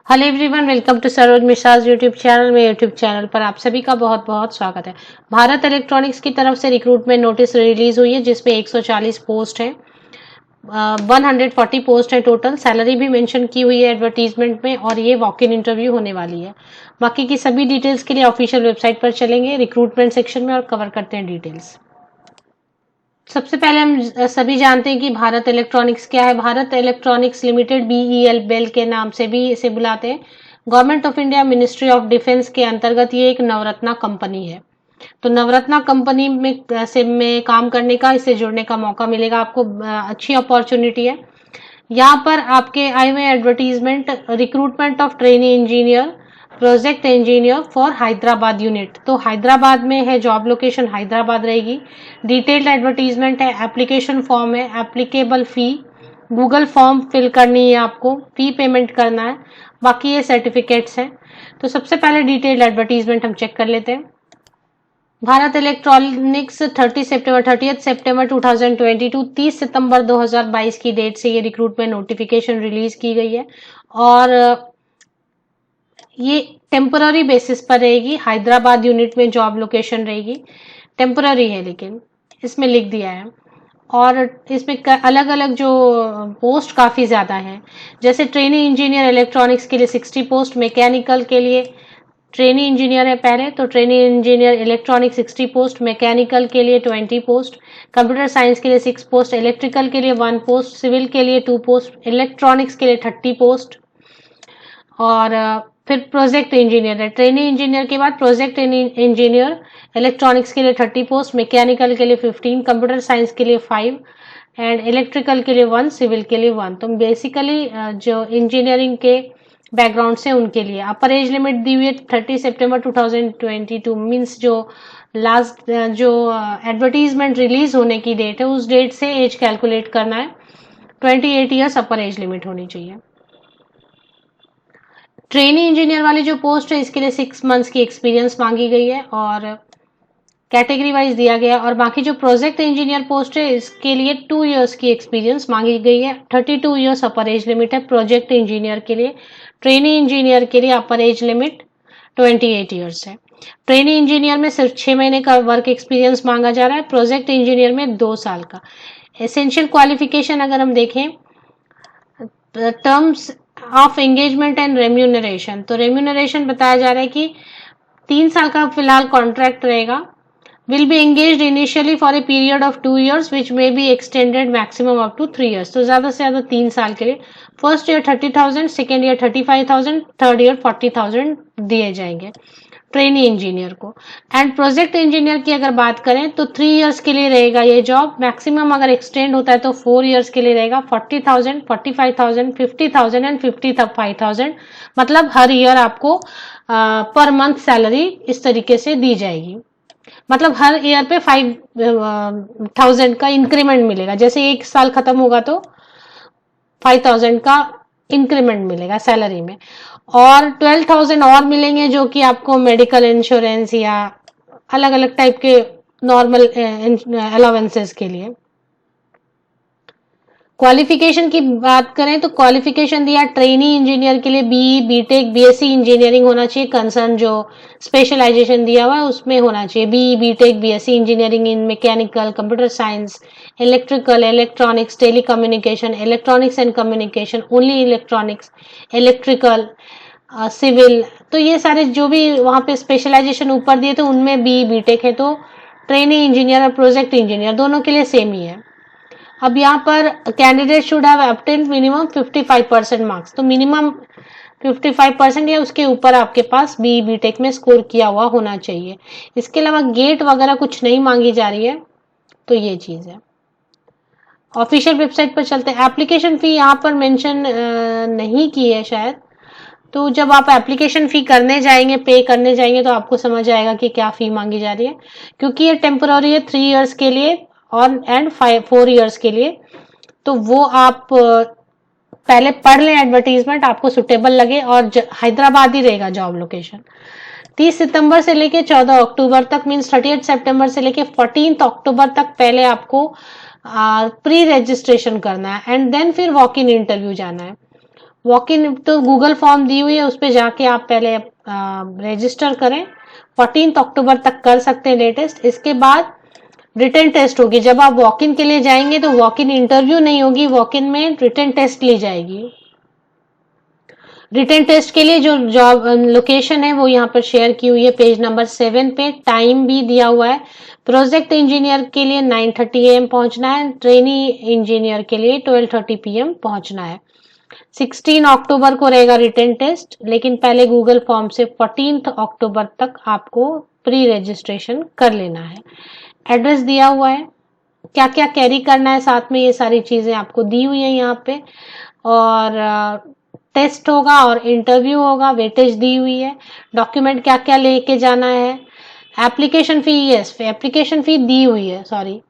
Hello everyone, welcome to Saroj Mishra's YouTube channel में। YouTube channel पर आप सभी का बहुत बहुत स्वागत है। भारत इलेक्ट्रॉनिक्स की तरफ से रिक्रूटमेंट नोटिस रिलीज हुई है जिसमें 140 पोस्ट है, 140 पोस्ट है टोटल। सैलरी भी मेंशन की हुई है एडवर्टीजमेंट में और ये वॉक इन इंटरव्यू होने वाली है। बाकी की सभी डिटेल्स के लिए ऑफिशियल वेबसाइट पर चलेंगे रिक्रूटमेंट सेक्शन में और कवर करते हैं डिटेल्स। सबसे पहले हम सभी जानते हैं कि भारत इलेक्ट्रॉनिक्स क्या है। Bharat Electronics Limited, BEL, Bel के नाम से भी इसे बुलाते हैं। Government of India, Ministry of Defence के अंतर्गत ये एक नवरत्ना कंपनी है। तो नवरत्ना कंपनी में काम करने का, इससे जुड़ने का मौका मिलेगा आपको। अच्छी अपॉर्चुनिटी है। यहाँ पर आपके आए हुए advertisement, recruitment of trainee engineer, project engineer for Hyderabad unit. तो हैदराबाद में है, जॉब लोकेशन हैदराबाद रहेगी। डिटेल्ड एडवर्टीजमेंट है, एप्लीकेशन फॉर्म है, एप्लीकेबल फी, गूगल फॉर्म फिल करनी है आपको, फी पेमेंट करना है। बाकी ये सर्टिफिकेट्स हैं। तो सबसे पहले डिटेल्ड एडवर्टीजमेंट हम चेक कर लेते हैं। भारत इलेक्ट्रॉनिक्स 30 सितंबर 2022, 30 सितंबर 2022 की डेट से ये रिक्रूटमेंट नोटिफिकेशन रिलीज की गई है और ये टेम्पररी बेसिस पर रहेगी। हैदराबाद यूनिट में जॉब लोकेशन रहेगी। टेम्पररी है लेकिन इसमें लिख दिया है। और इसमें अलग अलग जो पोस्ट काफ़ी ज़्यादा हैं, जैसे ट्रेनी इंजीनियर इलेक्ट्रॉनिक्स के लिए 60 पोस्ट, मैकेनिकल के लिए ट्रेनी इंजीनियर है पहले, तो trainee engineer electronic 60 post, mechanical के लिए 20 पोस्ट, कंप्यूटर साइंस के लिए 6 पोस्ट, इलेक्ट्रिकल के लिए 1 पोस्ट, सिविल के लिए 2 पोस्ट, इलेक्ट्रॉनिक्स के लिए 30 पोस्ट। और फिर प्रोजेक्ट इंजीनियर है। ट्रेनी इंजीनियर के बाद प्रोजेक्ट इंजीनियर इलेक्ट्रॉनिक्स के लिए 30 पोस्ट, मैकेनिकल के लिए 15, कंप्यूटर साइंस के लिए 5 एंड इलेक्ट्रिकल के लिए 1, सिविल के लिए 1। तो बेसिकली जो इंजीनियरिंग के बैकग्राउंड से उनके लिए अपर एज लिमिट दी हुई है 30 सितंबर 2022। मीन्स जो लास्ट जो एडवर्टीजमेंट रिलीज होने की डेट है उस डेट से एज कैलकुलेट करना है। 28 ईयर्स अपर एज लिमिट होनी चाहिए। ट्रेनी इंजीनियर वाली जो पोस्ट है इसके लिए 6 मंथ्स की एक्सपीरियंस मांगी गई है और कैटेगरी वाइज दिया गया। और बाकी जो प्रोजेक्ट इंजीनियर पोस्ट है इसके लिए 2 इयर्स की एक्सपीरियंस मांगी गई है। 32 इयर्स अपर एज लिमिट है प्रोजेक्ट इंजीनियर के लिए। ट्रेनी इंजीनियर के लिए अपर एज लिमिट 28 इयर्स है। ट्रेनी इंजीनियर में सिर्फ 6 महीने का वर्क एक्सपीरियंस मांगा जा रहा है, प्रोजेक्ट इंजीनियर में 2 साल का। एसेंशियल क्वालिफिकेशन अगर हम देखें, terms of engagement and remuneration, तो रेम्यूनरेशन बताया जा रहा है कि 3 साल का फिलहाल कॉन्ट्रैक्ट रहेगा। Will be engaged initially for a period of 2 years which may be extended maximum up to 3 years। तो ज्यादा से ज्यादा 3 साल के लिए। First year 30,000, second year 35,000, third year 40,000 दिए जाएंगे ट्रेनी इंजीनियर को। एंड प्रोजेक्ट इंजीनियर की अगर बात करें तो 3 इयर्स के लिए रहेगा ये जॉब। मैक्सिमम अगर एक्सटेंड होता है तो 4 इयर्स के लिए रहेगा। 40,000, 45,000, 50,000 एंड 55,000, मतलब हर ईयर आपको पर मंथ सैलरी इस तरीके से दी जाएगी। मतलब हर ईयर पे 5,000 का इंक्रीमेंट मिलेगा। जैसे एक साल खत्म होगा तो 5,000 का इंक्रीमेंट मिलेगा सैलरी में। और 12,000 और मिलेंगे जो कि आपको मेडिकल इंश्योरेंस या अलग अलग टाइप के नॉर्मल अलाउंसेस के लिए। क्वालिफिकेशन की बात करें तो क्वालिफिकेशन दिया ट्रेनी इंजीनियर के लिए बीई, बीटेक, बीएससी इंजीनियरिंग होना चाहिए। कंसर्न जो स्पेशलाइजेशन दिया हुआ है उसमें होना चाहिए BE, BTech, BSc engineering in mechanical, computer science, electrical, electronics, telecommunication, electronics and communication, only electronics, electrical, civil. तो ये सारे जो भी वहां पे स्पेशलाइजेशन ऊपर दिए थे उनमें बीई, बीटेक है। तो ट्रेनी इंजीनियर और प्रोजेक्ट इंजीनियर दोनों के लिए सेम ही है। अब यहाँ पर candidate should have obtained minimum 55% marks. तो मिनिमम 55% या उसके ऊपर आपके पास बीई, बीटेक में स्कोर किया हुआ होना चाहिए। इसके अलावा गेट वगैरह कुछ नहीं मांगी जा रही है। तो ये चीज है। ऑफिशियल वेबसाइट पर चलते हैं। एप्लीकेशन फी यहाँ पर मेंशन नहीं की है शायद। तो जब आप एप्लीकेशन फी करने जाएंगे, पे करने जाएंगे, तो आपको समझ आएगा कि क्या फी मांगी जा रही है। क्योंकि ये टेम्पोररी है 3 इयर्स के लिए और एंड 4 इयर्स के लिए। तो वो आप पहले पढ़ लें एडवर्टीजमेंट, आपको सुटेबल लगे। और हैदराबाद ही रहेगा जॉब लोकेशन। 30 सितंबर से लेके 14 अक्टूबर तक, मीन्स 30 सितंबर से लेके 14 अक्टूबर तक पहले आपको प्री रजिस्ट्रेशन करना है एंड देन फिर वॉक इन इंटरव्यू जाना है। वॉक इन तो गूगल फॉर्म दी हुई है, उस पर जाके आप पहले रजिस्टर करें। 14 अक्टूबर तक कर सकते हैं लेटेस्ट। इसके बाद रिटन टेस्ट होगी। जब आप वॉक इन के लिए जाएंगे तो वॉक इन इंटरव्यू नहीं होगी, वॉक इन में रिटन टेस्ट ली जाएगी। रिटन टेस्ट के लिए जो जॉब लोकेशन है वो यहाँ पर शेयर की हुई है पेज नंबर 7 पे। टाइम भी दिया हुआ है। प्रोजेक्ट इंजीनियर के लिए 9:30 AM पहुंचना है, ट्रेनी इंजीनियर के लिए 12:30 PM पहुंचना है। 16 अक्टूबर को रहेगा रिटन टेस्ट, लेकिन पहले गूगल फॉर्म से 14 अक्टूबर तक आपको प्री रजिस्ट्रेशन कर लेना है। एड्रेस दिया हुआ है, क्या क्या कैरी करना है साथ में, ये सारी चीजें आपको दी हुई है यहाँ पे। और टेस्ट होगा और इंटरव्यू होगा, वेटेज दी हुई है। डॉक्यूमेंट क्या क्या लेके जाना है। Application fee, yes application fee दी हुई है, सॉरी।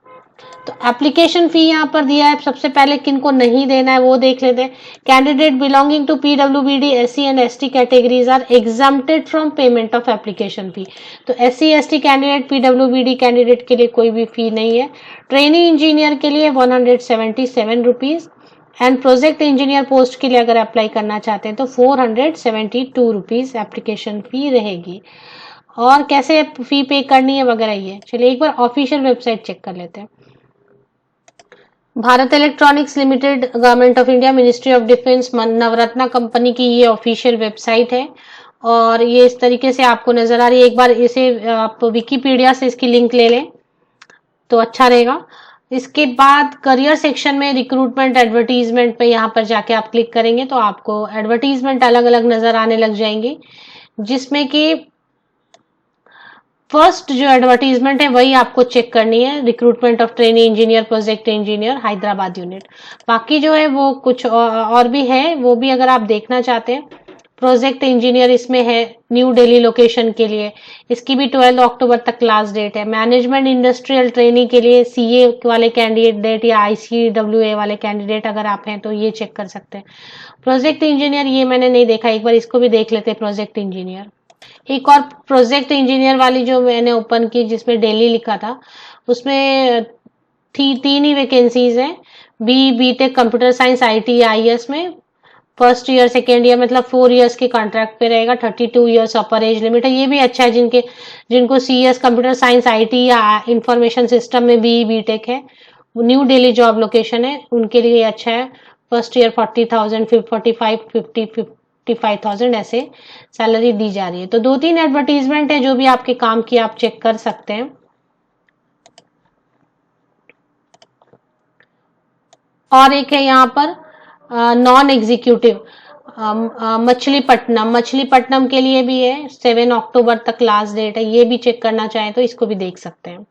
तो एप्लीकेशन फी यहाँ पर दिया है। सबसे पहले किनको नहीं देना है वो देख लेते हैं। Candidate belonging to PWBD SC and ST categories are exempted from payment of application fee. तो SC ST candidate, PWBD candidate के लिए कोई भी फी नहीं है। ट्रेनी इंजीनियर के लिए 177 rupees and project engineer post के लिए अगर अप्लाई करना चाहते हैं तो 472 रुपीज एप्लीकेशन फी रहेगी। और कैसे फी पे करनी है वगैरह ये चलिए एक बार ऑफिशियल वेबसाइट चेक कर लेते हैं। Bharat Electronics limited, government of India, Ministry of defence, Navratna company की ये ऑफिशियल वेबसाइट है और ये इस तरीके से आपको नजर आ रही है। एक बार इसे आप विकिपीडिया से इसकी लिंक ले लें तो अच्छा रहेगा। इसके बाद करियर सेक्शन में रिक्रूटमेंट एडवर्टीजमेंट पे यहाँ पर जाके आप क्लिक करेंगे तो आपको एडवर्टीजमेंट अलग अलग नजर आने लग जाएंगी, जिसमें कि फर्स्ट जो एडवर्टीजमेंट है वही आपको चेक करनी है, recruitment of trainee engineer, project engineer, Hyderabad unit. बाकी जो है वो कुछ और भी है, वो भी अगर आप देखना चाहते हैं। प्रोजेक्ट इंजीनियर इसमें है न्यू दिल्ली लोकेशन के लिए, इसकी भी 12 अक्टूबर तक लास्ट डेट है। मैनेजमेंट इंडस्ट्रियल ट्रेनिंग के लिए CA वाले कैंडिडेट या ICWA वाले कैंडिडेट अगर आप हैं तो ये चेक कर सकते हैं। प्रोजेक्ट इंजीनियर ये मैंने नहीं देखा, एक बार इसको भी देख लेते हैं। प्रोजेक्ट इंजीनियर, एक और प्रोजेक्ट इंजीनियर वाली जो मैंने ओपन की जिसमें दिल्ली लिखा था, उसमें 3 ही वैकेंसीज हैं। BTech computer science IT IS में फर्स्ट ईयर सेकेंड ईयर मतलब 4 इयर्स के कॉन्ट्रैक्ट पे रहेगा। 32 इयर्स अपर एज लिमिट है। ये भी अच्छा है जिनको CS कंप्यूटर साइंस IT या इंफॉर्मेशन सिस्टम में BTech है, न्यू दिल्ली जॉब लोकेशन है, उनके लिए अच्छा है। फर्स्ट ईयर 40,000, 45, 50, 55,000 ऐसे सैलरी दी जा रही है। तो 2-3 एडवर्टीजमेंट है जो भी आपके काम की आप चेक कर सकते हैं। और एक है यहाँ पर नॉन एग्जीक्यूटिव मछलीपट्टनम के लिए भी है। 7 अक्टूबर तक लास्ट डेट है, ये भी चेक करना चाहें तो इसको भी देख सकते हैं।